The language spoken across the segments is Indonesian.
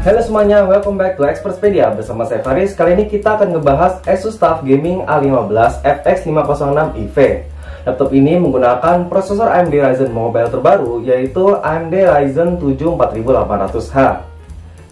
Halo semuanya, welcome back to Expertspedia. Bersama saya Faris. Kali ini kita akan ngebahas Asus TUF Gaming A15 FX 506 EV. Laptop ini menggunakan prosesor AMD Ryzen Mobile terbaru, yaitu AMD Ryzen 7 4800H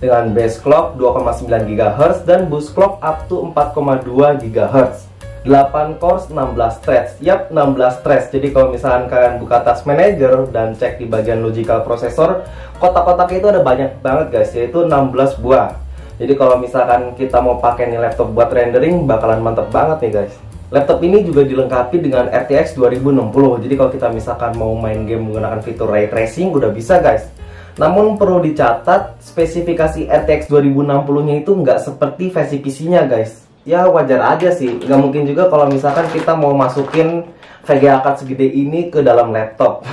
dengan base clock 2,9 GHz dan boost clock up to 4,2 GHz. 8 cores, 16 threads. Yap, 16 threads. Jadi kalau misalkan kalian buka Task Manager dan cek di bagian logical processor, kotak-kotaknya itu ada banyak banget guys, yaitu 16 buah. Jadi kalau misalkan kita mau pakai nih laptop buat rendering, bakalan mantep banget nih guys. Laptop ini juga dilengkapi dengan RTX 2060. Jadi kalau kita misalkan mau main game menggunakan fitur ray tracing, udah bisa guys. Namun perlu dicatat, spesifikasi RTX 2060-nya itu nggak seperti versi PC-nya guys. Ya wajar aja sih, nggak mungkin juga kalau misalkan kita mau masukin VGA card segede ini ke dalam laptop.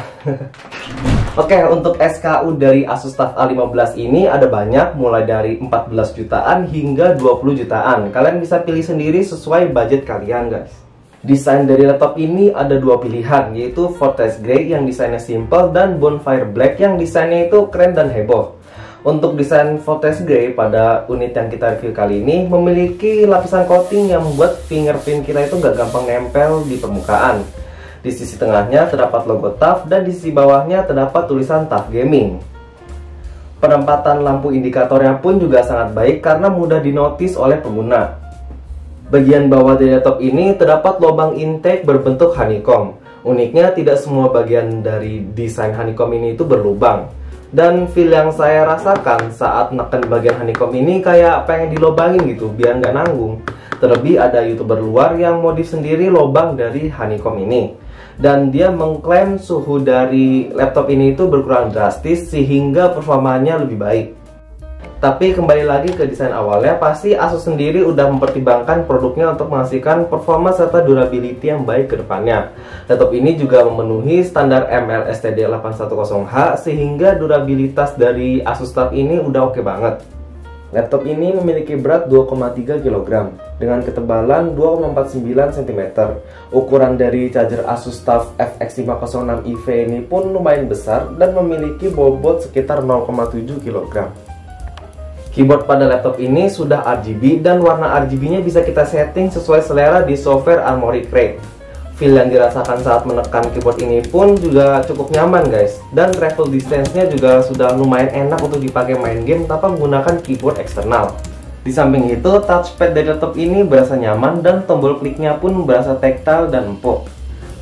Oke, untuk SKU dari Asus TUF A15 ini ada banyak, mulai dari 14 jutaan hingga 20 jutaan. Kalian bisa pilih sendiri sesuai budget kalian guys. Desain dari laptop ini ada dua pilihan, yaitu Fortress Grey yang desainnya simple dan Bonfire Black yang desainnya itu keren dan heboh. Untuk desain Fortress Grey pada unit yang kita review kali ini memiliki lapisan coating yang membuat fingerprint kita itu gak gampang nempel di permukaan. Di sisi tengahnya terdapat logo TUF dan di sisi bawahnya terdapat tulisan TUF Gaming. Penempatan lampu indikatornya pun juga sangat baik karena mudah dinotis oleh pengguna. Bagian bawah dari laptop ini terdapat lubang intake berbentuk honeycomb. Uniknya tidak semua bagian dari desain honeycomb ini itu berlubang. Dan feel yang saya rasakan saat neken bagian honeycomb ini kayak pengen dilobangin gitu biar nggak nanggung. Terlebih ada youtuber luar yang modif sendiri lobang dari honeycomb ini. Dan dia mengklaim suhu dari laptop ini itu berkurang drastis sehingga performanya lebih baik. Tapi kembali lagi ke desain awalnya, pasti Asus sendiri udah mempertimbangkan produknya untuk menghasilkan performa serta durability yang baik ke depannya. Laptop ini juga memenuhi standar MLSTD 810H sehingga durabilitas dari Asus TUF ini udah oke banget. Laptop ini memiliki berat 2,3 kg dengan ketebalan 2,49 cm. Ukuran dari charger Asus TUF FX 506 EV ini pun lumayan besar dan memiliki bobot sekitar 0,7 kg. Keyboard pada laptop ini sudah RGB dan warna RGB-nya bisa kita setting sesuai selera di software Armoury Crate. Feel yang dirasakan saat menekan keyboard ini pun juga cukup nyaman guys. Dan travel distance-nya juga sudah lumayan enak untuk dipakai main game tanpa menggunakan keyboard eksternal. Di samping itu, touchpad dari laptop ini berasa nyaman dan tombol kliknya pun berasa tactile dan empuk.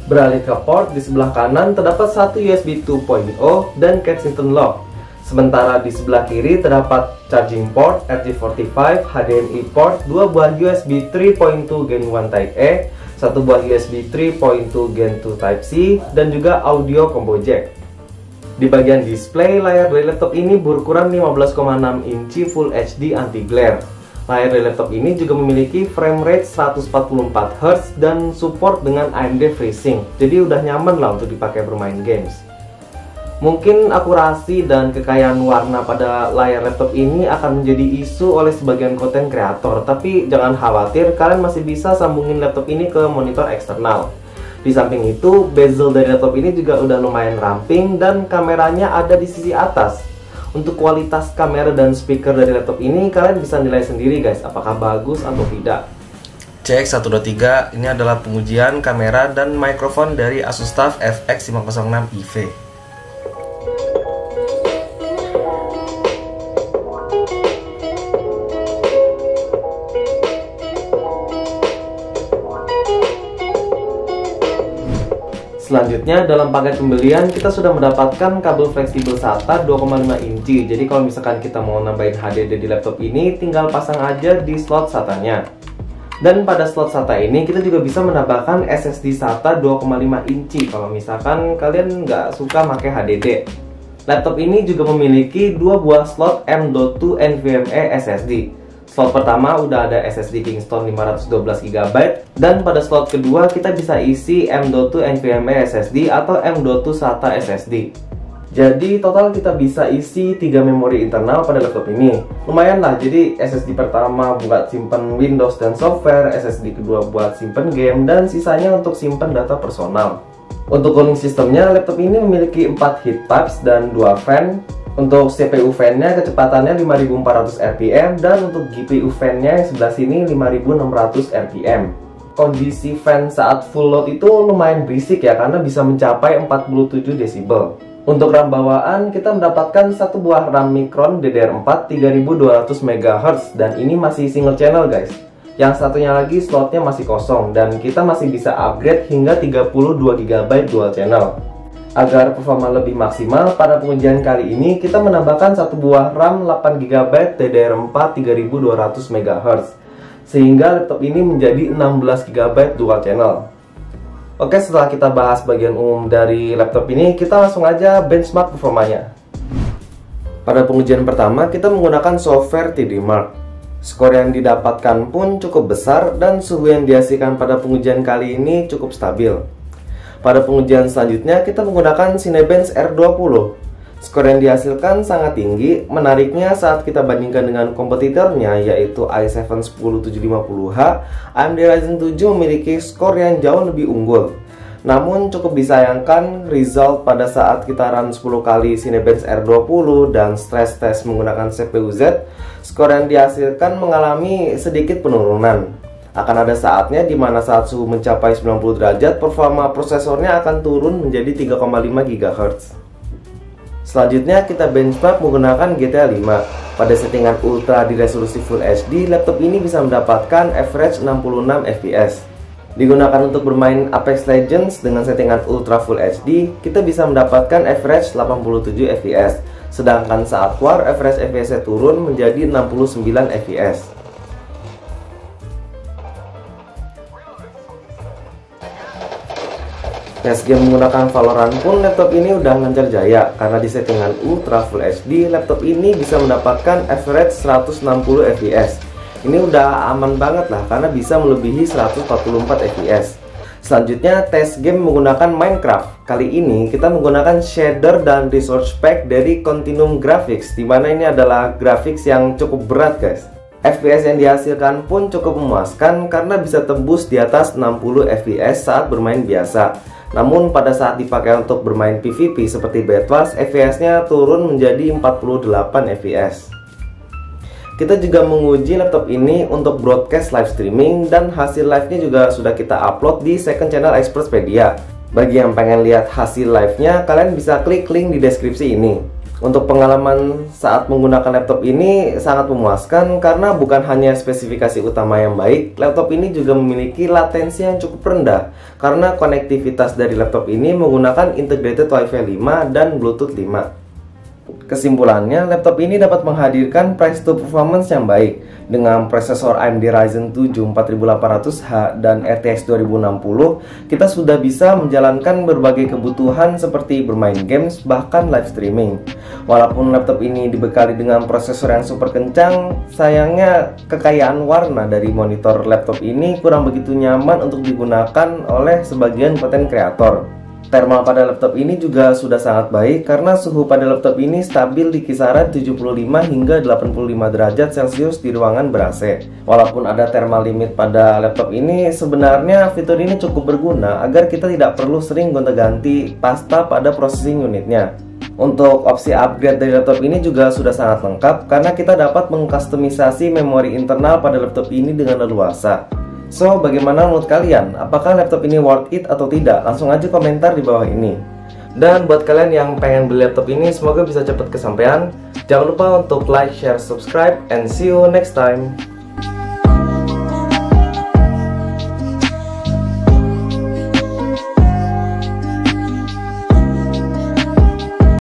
Beralih ke port, di sebelah kanan terdapat satu USB 2.0 dan Kensington lock. Sementara di sebelah kiri terdapat charging port, RJ45, HDMI port, 2 buah USB 3.2 Gen 1 Type E, 1 buah USB 3.2 Gen 2 Type C, dan juga audio combo jack. Di bagian display, layar dari laptop ini berukuran 15,6 inci Full HD anti-glare. Layar dari laptop ini juga memiliki frame rate 144 Hz dan support dengan AMD FreeSync. Jadi udah nyaman lah untuk dipakai bermain games. Mungkin akurasi dan kekayaan warna pada layar laptop ini akan menjadi isu oleh sebagian konten kreator, tapi jangan khawatir, kalian masih bisa sambungin laptop ini ke monitor eksternal. Di samping itu, bezel dari laptop ini juga udah lumayan ramping dan kameranya ada di sisi atas. Untuk kualitas kamera dan speaker dari laptop ini kalian bisa nilai sendiri guys, apakah bagus atau tidak. Cek 1, 2, 3, ini adalah pengujian kamera dan mikrofon dari Asus TUF FX 506 EV. Selanjutnya dalam paket pembelian kita sudah mendapatkan kabel fleksibel SATA 2,5 inci. Jadi kalau misalkan kita mau nambahin HDD di laptop ini tinggal pasang aja di slot SATA-nya. Dan pada slot SATA ini kita juga bisa menambahkan SSD SATA 2,5 inci kalau misalkan kalian nggak suka pakai HDD. Laptop ini juga memiliki 2 buah slot M.2 NVMe SSD. Slot pertama udah ada SSD Kingston 512 GB dan pada slot kedua kita bisa isi M.2 NVMe SSD atau M.2 SATA SSD. Jadi total kita bisa isi 3 memori internal pada laptop ini. Lumayan lah, jadi SSD pertama buat simpen Windows dan software, SSD kedua buat simpen game, dan sisanya untuk simpen data personal. Untuk cooling sistemnya, laptop ini memiliki 4 heat pipes dan 2 fan. Untuk CPU fan-nya kecepatannya 5400 rpm dan untuk GPU fan-nya yang sebelah sini 5600 rpm. Kondisi fan saat full load itu lumayan berisik ya, karena bisa mencapai 47 desibel. Untuk RAM bawaan kita mendapatkan satu buah RAM Micron DDR4 3200 MHz dan ini masih single channel guys. Yang satunya lagi slotnya masih kosong dan kita masih bisa upgrade hingga 32 GB dual channel. Agar performa lebih maksimal, pada pengujian kali ini kita menambahkan satu buah RAM 8 GB DDR4 3200 MHz sehingga laptop ini menjadi 16 GB dual channel. Oke, setelah kita bahas bagian umum dari laptop ini, kita langsung aja benchmark performanya. Pada pengujian pertama kita menggunakan software 3D Mark. Skor yang didapatkan pun cukup besar dan suhu yang dihasilkan pada pengujian kali ini cukup stabil. Pada pengujian selanjutnya kita menggunakan Cinebench R20. Skor yang dihasilkan sangat tinggi. Menariknya saat kita bandingkan dengan kompetitornya yaitu i7 10750H, AMD Ryzen 7 memiliki skor yang jauh lebih unggul. Namun cukup disayangkan result pada saat kita run 10 kali Cinebench R20 dan stress test menggunakan CPU Z, skor yang dihasilkan mengalami sedikit penurunan. Akan ada saatnya di mana saat suhu mencapai 90 derajat, performa prosesornya akan turun menjadi 3,5 GHz. Selanjutnya kita benchmark menggunakan GTA 5. Pada settingan ultra di resolusi Full HD, laptop ini bisa mendapatkan average 66 fps. Digunakan untuk bermain Apex Legends dengan settingan Ultra Full HD, kita bisa mendapatkan average 87 fps. Sedangkan saat War, average fps-nya turun menjadi 69 fps. Tes game menggunakan Valorant pun laptop ini udah lancar jaya, karena di settingan Ultra Full HD, laptop ini bisa mendapatkan average 160 fps. Ini udah aman banget lah karena bisa melebihi 144 fps. Selanjutnya tes game menggunakan Minecraft. Kali ini kita menggunakan shader dan resource pack dari Continuum Graphics, dimana ini adalah graphics yang cukup berat guys. FPS yang dihasilkan pun cukup memuaskan karena bisa tembus di atas 60 fps saat bermain biasa. Namun pada saat dipakai untuk bermain PvP seperti Bed Wars, FPS-nya turun menjadi 48 fps. Kita juga menguji laptop ini untuk broadcast live streaming dan hasil live-nya juga sudah kita upload di second channel Expertspedia. Bagi yang pengen lihat hasil live-nya, kalian bisa klik link di deskripsi ini. Untuk pengalaman saat menggunakan laptop ini sangat memuaskan karena bukan hanya spesifikasi utama yang baik, laptop ini juga memiliki latensi yang cukup rendah karena konektivitas dari laptop ini menggunakan integrated Wi-Fi 5 dan Bluetooth 5. Kesimpulannya, laptop ini dapat menghadirkan price to performance yang baik. Dengan prosesor AMD Ryzen 7 4800H dan RTX 2060, kita sudah bisa menjalankan berbagai kebutuhan seperti bermain games, bahkan live streaming. Walaupun laptop ini dibekali dengan prosesor yang super kencang, sayangnya kekayaan warna dari monitor laptop ini kurang begitu nyaman untuk digunakan oleh sebagian konten kreator. Thermal pada laptop ini juga sudah sangat baik karena suhu pada laptop ini stabil di kisaran 75 hingga 85 derajat Celcius di ruangan ber-AC. Walaupun ada thermal limit pada laptop ini, sebenarnya fitur ini cukup berguna agar kita tidak perlu sering gonta-ganti pasta pada processing unitnya. Untuk opsi upgrade dari laptop ini juga sudah sangat lengkap karena kita dapat mengkustomisasi memori internal pada laptop ini dengan leluasa. So, bagaimana menurut kalian? Apakah laptop ini worth it atau tidak? Langsung aja komentar di bawah ini. Dan buat kalian yang pengen beli laptop ini, semoga bisa cepat kesampaian. Jangan lupa untuk like, share, subscribe, and see you next time.